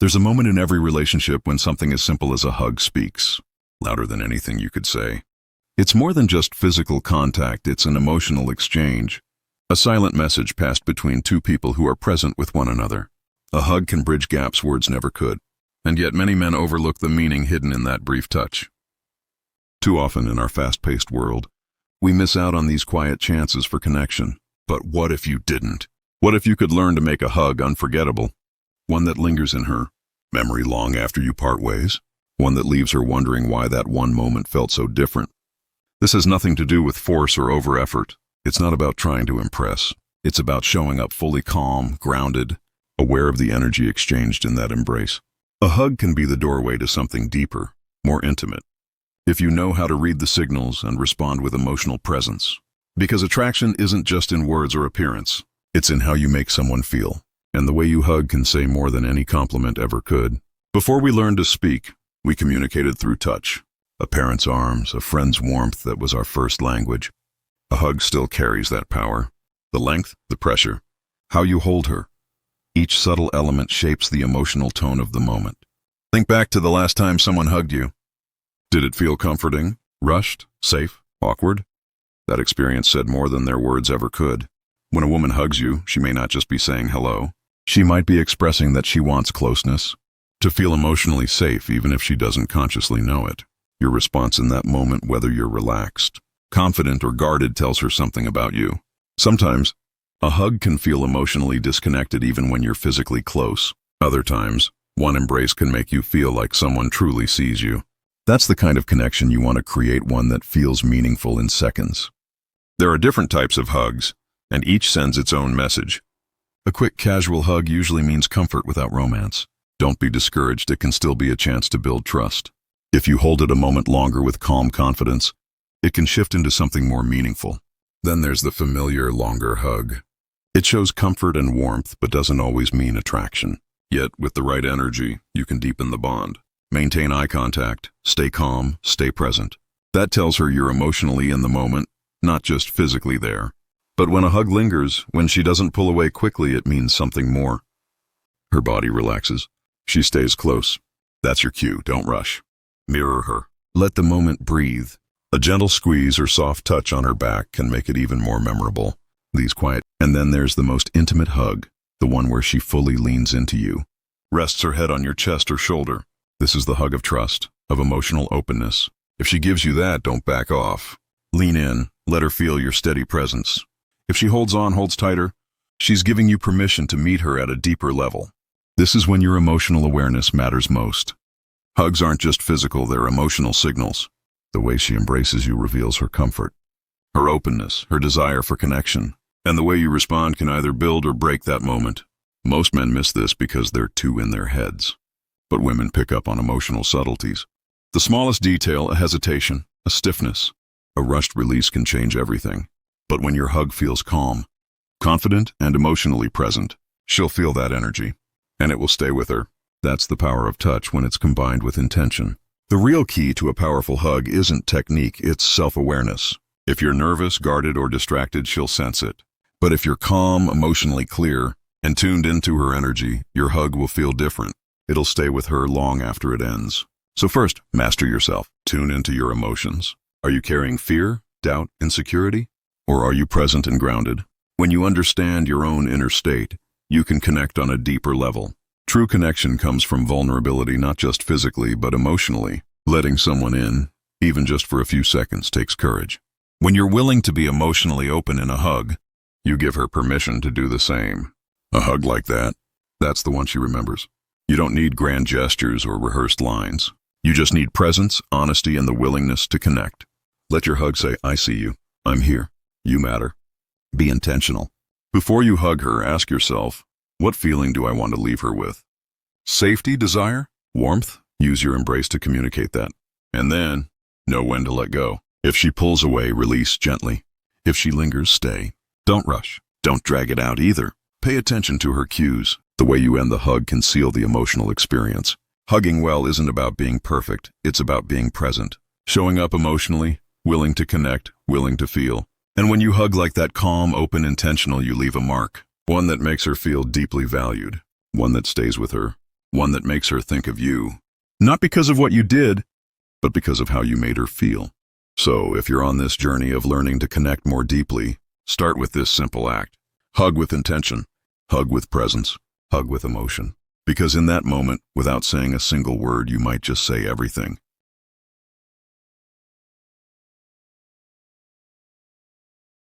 There's a moment in every relationship when something as simple as a hug speaks, louder than anything you could say. It's more than just physical contact, it's an emotional exchange. A silent message passed between two people who are present with one another. A hug can bridge gaps words never could, and yet many men overlook the meaning hidden in that brief touch. Too often in our fast-paced world, we miss out on these quiet chances for connection. But what if you didn't? What if you could learn to make a hug unforgettable? One that lingers in her memory long after you part ways. One that leaves her wondering why that one moment felt so different. This has nothing to do with force or over-effort. It's not about trying to impress. It's about showing up fully calm, grounded, aware of the energy exchanged in that embrace. A hug can be the doorway to something deeper, more intimate, if you know how to read the signals and respond with emotional presence. Because attraction isn't just in words or appearance, it's in how you make someone feel. And the way you hug can say more than any compliment ever could. Before we learned to speak, we communicated through touch. A parent's arms, a friend's warmth that was our first language. A hug still carries that power. The length, the pressure, how you hold her. Each subtle element shapes the emotional tone of the moment. Think back to the last time someone hugged you. Did it feel comforting, rushed, safe, awkward? That experience said more than their words ever could. When a woman hugs you, she may not just be saying hello. She might be expressing that she wants closeness, to feel emotionally safe even if she doesn't consciously know it. Your response in that moment, whether you're relaxed, confident, or guarded, tells her something about you. Sometimes, a hug can feel emotionally disconnected even when you're physically close. Other times, one embrace can make you feel like someone truly sees you. That's the kind of connection you want to create, one that feels meaningful in seconds. There are different types of hugs, and each sends its own message. A quick, casual hug usually means comfort without romance. Don't be discouraged, it can still be a chance to build trust. If you hold it a moment longer with calm confidence, it can shift into something more meaningful. Then there's the familiar, longer hug. It shows comfort and warmth, but doesn't always mean attraction. Yet, with the right energy, you can deepen the bond. Maintain eye contact, stay calm, stay present. That tells her you're emotionally in the moment, not just physically there. But when a hug lingers, when she doesn't pull away quickly, it means something more. Her body relaxes. She stays close. That's your cue, don't rush. Mirror her. Let the moment breathe. A gentle squeeze or soft touch on her back can make it even more memorable. These quiet. And then there's the most intimate hug, the one where she fully leans into you. Rests her head on your chest or shoulder. This is the hug of trust, of emotional openness. If she gives you that, don't back off. Lean in, let her feel your steady presence. If she holds tighter, she's giving you permission to meet her at a deeper level. This is when your emotional awareness matters most. Hugs aren't just physical, they're emotional signals. The way she embraces you reveals her comfort, her openness, her desire for connection. And the way you respond can either build or break that moment. Most men miss this because they're too in their heads. But women pick up on emotional subtleties. The smallest detail, a hesitation, a stiffness, a rushed release can change everything. But when your hug feels calm, confident, and emotionally present, she'll feel that energy, and it will stay with her. That's the power of touch when it's combined with intention. The real key to a powerful hug isn't technique, it's self-awareness. If you're nervous, guarded, or distracted, she'll sense it. But if you're calm, emotionally clear, and tuned into her energy, your hug will feel different. It'll stay with her long after it ends. So first, master yourself. Tune into your emotions. Are you carrying fear, doubt, insecurity? Or are you present and grounded? When you understand your own inner state, you can connect on a deeper level. True connection comes from vulnerability, not just physically, but emotionally. Letting someone in, even just for a few seconds, takes courage. When you're willing to be emotionally open in a hug, you give her permission to do the same. A hug like that, that's the one she remembers. You don't need grand gestures or rehearsed lines. You just need presence, honesty, and the willingness to connect. Let your hug say, I see you. I'm here. You matter. Be intentional. Before you hug her, ask yourself, what feeling do I want to leave her with? Safety, desire, warmth? Use your embrace to communicate that. And then, know when to let go. If she pulls away, release gently. If she lingers, stay. Don't rush. Don't drag it out either. Pay attention to her cues. The way you end the hug can seal the emotional experience. Hugging well isn't about being perfect, it's about being present. Showing up emotionally, willing to connect, willing to feel. And when you hug like that, calm, open, intentional, you leave a mark. One that makes her feel deeply valued. One that stays with her one that makes her think of you. Not because of what you did, but because of how you made her feel. So, if you're on this journey of learning to connect more deeply, start with this simple act. Hug with intention. Hug with presence. Hug with emotion. Because in that moment, without saying a single word, you might just say everything.